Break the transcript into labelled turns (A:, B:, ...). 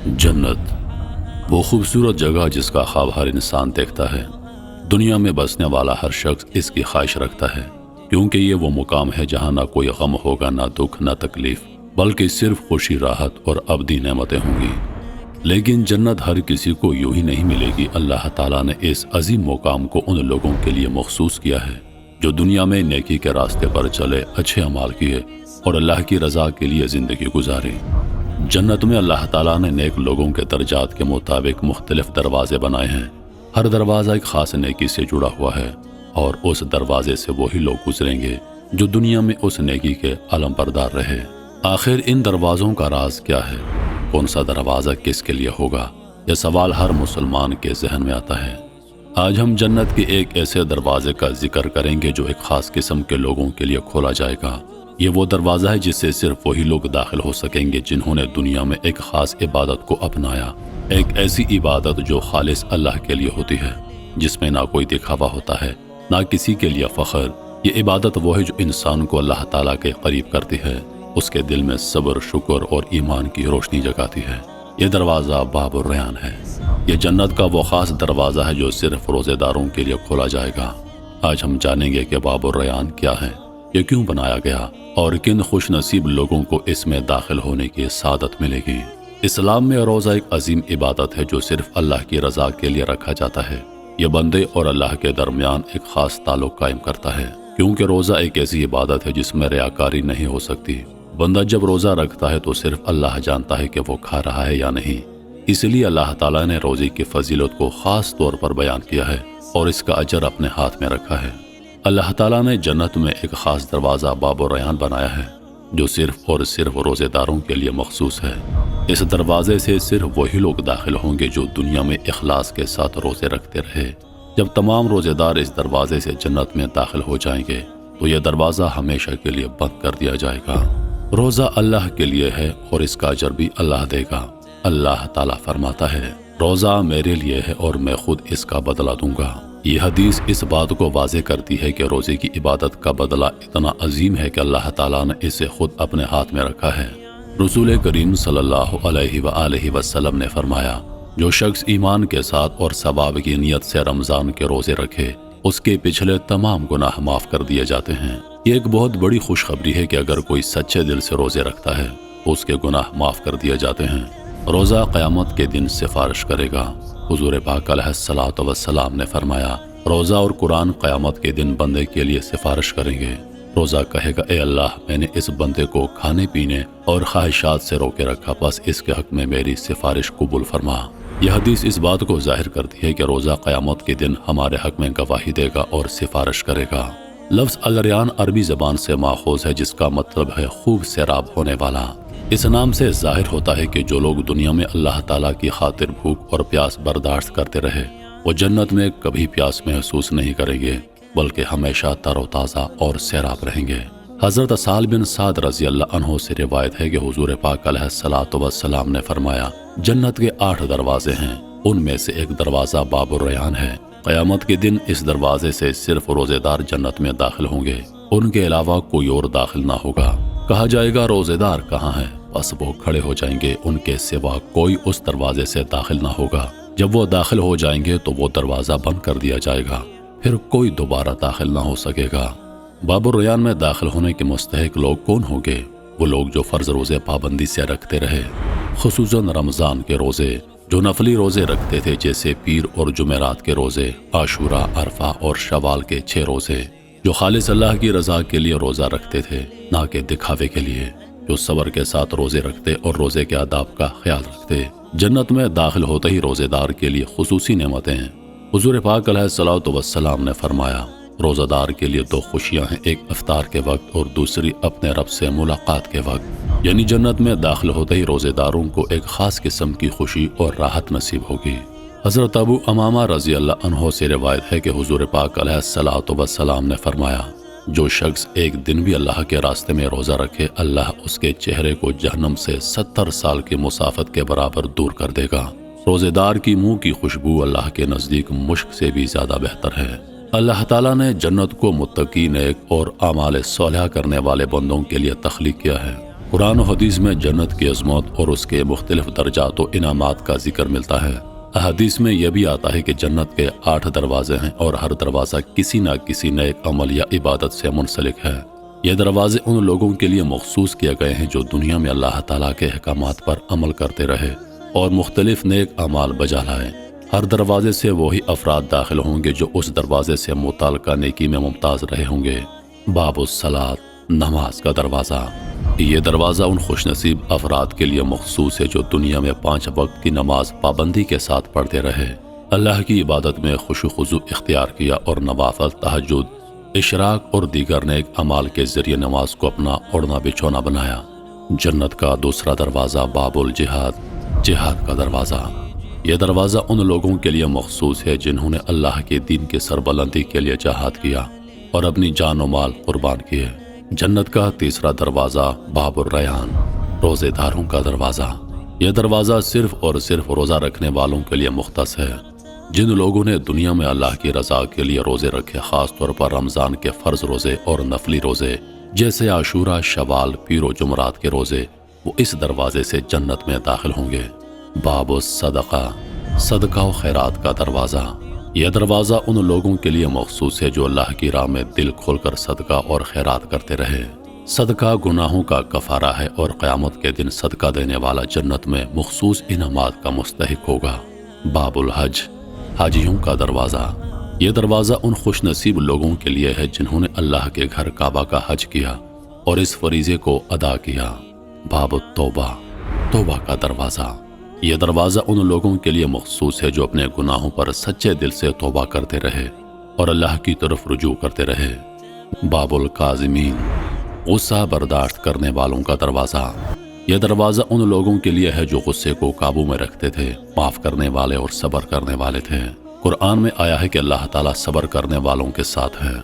A: जन्नत वो खूबसूरत जगह जिसका ख्वाब हर इंसान देखता है। दुनिया में बसने वाला हर शख्स इसकी ख्वाहिश रखता है, क्योंकि ये वो मुकाम है जहाँ ना कोई गम होगा, ना दुख, ना तकलीफ, बल्कि सिर्फ खुशी, राहत और अबदी नेमतें होंगी। लेकिन जन्नत हर किसी को यूं ही नहीं मिलेगी। अल्लाह ताला ने इस अजीम मुकाम को उन लोगों के लिए मखसूस किया है जो दुनिया में नेकी के रास्ते पर चले, अच्छे अमाल किए और अल्लाह की रज़ा के लिए ज़िंदगी गुजारी। जन्नत में अल्लाह ताला ने नेक लोगों के दर्जात के मुताबिक मुख्तलिफ दरवाजे बनाए हैं। हर दरवाज़ा एक ख़ास नेकी से जुड़ा हुआ है और उस दरवाजे से वही लोग गुजरेंगे जो दुनिया में उस नेकी के अलम बरदार रहे। आखिर इन दरवाज़ों का राज क्या है? कौन सा दरवाज़ा किसके लिए होगा? यह सवाल हर मुसलमान के जहन में आता है। आज हम जन्नत के एक ऐसे दरवाजे का जिक्र करेंगे जो एक ख़ास किस्म के लोगों के लिए खोला जाएगा। ये वो दरवाज़ा है जिससे सिर्फ वही लोग दाखिल हो सकेंगे जिन्होंने दुनिया में एक ख़ास इबादत को अपनाया। एक ऐसी इबादत जो खालिस अल्लाह के लिए होती है, जिसमें ना कोई दिखावा होता है, ना किसी के लिए फ़ख्र। ये इबादत वो है जो इंसान को अल्लाह ताला के करीब करती है, उसके दिल में सब्र, शुक्र और ईमान की रोशनी जगाती है। ये दरवाज़ा बाबुर रयान है। ये जन्नत का वो ख़ास दरवाज़ा है जो सिर्फ रोज़ेदारों के लिए खोला जाएगा। आज हम जानेंगे कि बाबुर रयान क्या है, ये क्यों बनाया गया और किन खुश नसीब लोगों को इसमें दाखिल होने की सादत मिलेगी। इस्लाम में रोज़ा एक अजीम इबादत है जो सिर्फ अल्लाह की रज़ा के लिए रखा जाता है। यह बंदे और अल्लाह के दरमियान एक ख़ास ताल्लुक़ कायम करता है, क्योंकि रोज़ा एक ऐसी इबादत है जिसमें रियाकारी नहीं हो सकती। बंदा जब रोज़ा रखता है तो सिर्फ अल्लाह जानता है कि वो खा रहा है या नहीं। इसलिए अल्लाह ताला ने रोज़े की फजीलत को ख़ास तौर पर बयान किया है और इसका अजर अपने हाथ में रखा है। अल्लाह ताला ने जन्नत में एक ख़ास दरवाज़ा बाबुर रयान बनाया है जो सिर्फ और सिर्फ रोज़ेदारों के लिए मखसूस है। इस दरवाज़े से सिर्फ वही लोग दाखिल होंगे जो दुनिया में इखलास के साथ रोज़े रखते रहे। जब तमाम रोज़ेदार इस दरवाज़े से जन्नत में दाखिल हो जाएंगे तो यह दरवाज़ा हमेशा के लिए बंद कर दिया जाएगा। रोज़ा अल्लाह के लिए है और इसका अजर भी अल्लाह देगा। अल्लाह ताला फरमाता है, रोज़ा मेरे लिए है और मैं खुद इसका बदला दूंगा। ये हदीस इस बात को वाज़े करती है कि रोज़े की इबादत का बदला इतना अजीम है कि अल्लाह ताला ने इसे खुद अपने हाथ में रखा है। रसूल करीम सल्लल्लाहु अलैहि वसल्लम ने फरमाया, जो शख्स ईमान के साथ और सवाब की नीयत से रमज़ान के रोज़े रखे, उसके पिछले तमाम गुनाह माफ़ कर दिए जाते हैं। ये एक बहुत बड़ी खुशखबरी है कि अगर कोई सच्चे दिल से रोज़े रखता है तो उसके गुनाह माफ़ कर दिए जाते हैं। रोज़ा क़यामत के दिन सिफारिश करेगा। हुज़ूर पाक अलैहिस्सलातु वस्सलाम ने फरमाया, रोज़ा और कुरान क़यामत के दिन बंदे के लिए सिफारिश करेंगे। रोज़ा कहेगा, ए अल्लाह, मैंने इस बंदे को खाने पीने और ख्वाहिशात से रोके रखा, बस इसके हक़ में मेरी सिफारिश कबूल फरमा। यह हदीस इस बात को जाहिर करती है कि रोज़ा क़यामत के दिन हमारे हक़ में गवाही देगा और सिफारिश करेगा। लफ्ज़ अल-रयान अरबी ज़बान से माखूज़ है, जिसका मतलब है खूब सैराब होने वाला। इस नाम से जाहिर होता है कि जो लोग दुनिया में अल्लाह ताला की खातिर भूख और प्यास बर्दाश्त करते रहे, वो जन्नत में कभी प्यास महसूस नहीं करेंगे, बल्कि हमेशा तरोताज़ा और सैराब रहेंगे। हज़रत साल बिन साद रज़ी अल्लाह अन्हु से रिवायत है कि हुज़ूर पाक अलैहिस्सलातु वस्सलाम ने फरमाया, जन्नत के 8 दरवाजे हैं, उनमें से एक दरवाज़ा बाबुर रयान है। क़यामत के दिन इस दरवाजे से सिर्फ रोज़ेदार जन्नत में दाखिल होंगे, उनके अलावा कोई और दाखिल ना होगा। कहा जाएगा, रोज़ेदार कहाँ हैं? बस वो खड़े हो जाएंगे, उनके सिवा कोई उस दरवाजे से दाखिल ना होगा। जब वो दाखिल हो जाएंगे तो वो दरवाज़ा बंद कर दिया जाएगा, फिर कोई दोबारा दाखिल ना हो सकेगा। बाबुर रयान में दाखिल होने के मुस्तहिक लोग कौन होंगे? वो लोग जो फ़र्ज़ रोज़े पाबंदी से रखते रहे, खुसूसन रमज़ान के रोज़े, जो नफली रोज़े रखते थे जैसे पीर और जुमेरात के रोज़े, आशूरा, अरफा और शवाल के 6 रोज़े, जो खालिस अल्लाह की रज़ा के लिए रोज़ा रखते थे, ना कि दिखावे के लिए, जो सब्र के साथ रोज़े रखते और रोज़े के आदाब का ख्याल रखते। जन्नत में दाखिल होते ही रोज़ेदार के लिए खुसूसी नेमतें हैं। हुज़ूर पाक अलैहिस्सलातु वस्सलाम ने फरमाया, रोज़ादार के लिए 2 खुशियाँ हैं, एक इफ्तार के वक्त और दूसरी अपने रब से मुलाकात के वक्त। यानी जन्नत में दाखिल होते ही रोज़ेदारों को एक ख़ास किस्म की खुशी और राहत नसीब होगी। हज़रत अबू अमामा रज़ी अल्लाह अन्हु से रिवायत है कि हुज़ूर पाक अलैहिस्सलातु वस्सलाम ने फरमाया, जो शख्स एक दिन भी अल्लाह के रास्ते में रोज़ा रखे, अल्लाह उसके चेहरे को जहन्नम से 70 साल की मुसाफत के बराबर दूर कर देगा। रोज़ेदार की मुंह की खुशबू अल्लाह के नज़दीक मुश्क से भी ज़्यादा बेहतर है। अल्लाह ताला ने जन्नत को मुत्तकी, नेक और आमाल सालिहा करने वाले बंदों के लिए तख्लीक किया है। قرآن و حدیث میں جنت کی عظمت اور اس کے مختلف درجات و انعامات کا ذکر ملتا ہے۔ احادیث میں یہ بھی آتا ہے کہ جنت کے 8 دروازے ہیں اور ہر دروازہ کسی نہ کسی نیک عمل یا عبادت سے منسلک ہے۔ یہ دروازے ان لوگوں کے لیے مخصوص کیے گئے ہیں جو دنیا میں اللہ تعالیٰ کے احکامات پر عمل کرتے رہے اور مختلف نیک اعمال بجا لائے۔ ہر دروازے سے وہی افراد داخل ہوں گے جو اس دروازے سے متعلقہ نیکی میں ممتاز رہے ہوں گے۔ باب الصلاۃ، نماز کا دروازہ۔ یہ دروازہ ان خوش نصیب افراد کے لیے مخصوص ہے جو دنیا میں 5 وقت کی نماز پابندی کے ساتھ پڑھتے رہے، اللہ کی عبادت میں خشوع و خضوع اختیار کیا اور نوافل، تہجد، اشراق اور دیگر نیک اعمال کے ذریعے نماز کو اپنا اوڑھنا بچھونا بنایا۔ جنت کا دوسرا دروازہ باب الجہاد، جہاد کا دروازہ۔ یہ دروازہ ان لوگوں کے لیے مخصوص ہے جنہوں نے اللہ کے دین کی سربلندی کے لیے جہاد کیا اور اپنی جان و مال قربان کیے۔ جنت کا تیسرا دروازہ باب الریان، روزے داروں کا دروازہ۔ یہ دروازہ صرف اور صرف روزہ رکھنے والوں کے لیے مختص ہے۔ جن لوگوں نے دنیا میں اللہ کی رضا کے لیے روزے رکھے، خاص طور پر رمضان کے فرض روزے اور نفلی روزے جیسے عاشورہ، شوال، پیر و جمعرات کے روزے، وہ اس دروازے سے جنت میں داخل ہوں گے۔ باب الصدقہ، صدقہ و خیرات کا دروازہ۔ یہ دروازہ ان لوگوں کے لیے مخصوص ہے جو اللہ کی راہ میں دل کھول کر صدقہ اور خیرات کرتے رہے۔ صدقہ گناہوں کا کفارہ ہے اور قیامت کے دن صدقہ دینے والا جنت میں مخصوص انعامات کا مستحق ہوگا۔ باب الحج، حاجیوں کا دروازہ۔ یہ دروازہ ان خوش نصیب لوگوں کے لیے ہے جنہوں نے اللہ کے گھر کعبہ کا حج کیا اور اس فریضے کو ادا کیا۔ باب التوبہ، توبہ کا دروازہ۔ یہ دروازہ ان لوگوں کے لیے مخصوص ہے جو اپنے گناہوں پر سچے دل سے توبہ کرتے رہے اور اللہ کی طرف رجوع کرتے رہے۔ باب الکاظمین، غصہ برداشت کرنے والوں کا دروازہ۔ یہ دروازہ ان لوگوں کے لیے ہے جو غصے کو قابو میں رکھتے تھے، معاف کرنے والے اور صبر کرنے والے تھے۔ قرآن میں آیا ہے کہ اللہ تعالیٰ صبر کرنے والوں کے ساتھ ہے۔